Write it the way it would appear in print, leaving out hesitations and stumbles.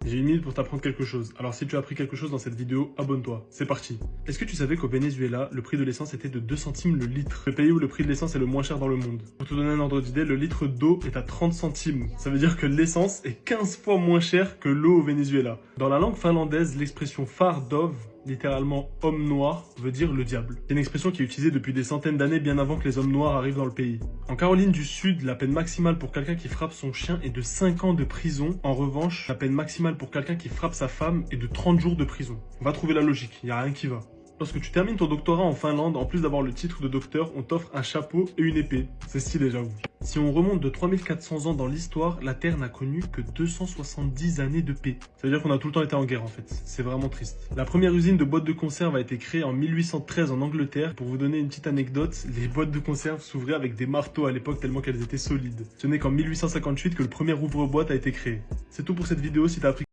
J'ai 1 minute pour t'apprendre quelque chose. Alors si tu as appris quelque chose dans cette vidéo, abonne-toi. C'est parti. Est-ce que tu savais qu'au Venezuela, le prix de l'essence était de 2 centimes le litre? Le pays où le prix de l'essence est le moins cher dans le monde. Pour te donner un ordre d'idée, le litre d'eau est à 30 centimes. Ça veut dire que l'essence est 15 fois moins chère que l'eau au Venezuela. Dans la langue finlandaise, l'expression fardov, littéralement homme noir, veut dire le diable. C'est une expression qui est utilisée depuis des centaines d'années bien avant que les hommes noirs arrivent dans le pays. En Caroline du Sud, la peine maximale pour quelqu'un qui frappe son chien est de 5 ans de prison. En revanche, la peine maximale pour quelqu'un qui frappe sa femme est de 30 jours de prison. Va trouver la logique, il n'y a rien qui va. Lorsque tu termines ton doctorat en Finlande, en plus d'avoir le titre de docteur, on t'offre un chapeau et une épée. C'est stylé, j'avoue. Si on remonte de 3400 ans dans l'histoire, la Terre n'a connu que 270 années de paix. Ça veut dire qu'on a tout le temps été en guerre en fait. C'est vraiment triste. La première usine de boîtes de conserve a été créée en 1813 en Angleterre. Pour vous donner une petite anecdote, les boîtes de conserve s'ouvraient avec des marteaux à l'époque tellement qu'elles étaient solides. Ce n'est qu'en 1858 que le premier ouvre-boîte a été créé. C'est tout pour cette vidéo. Si t'as appris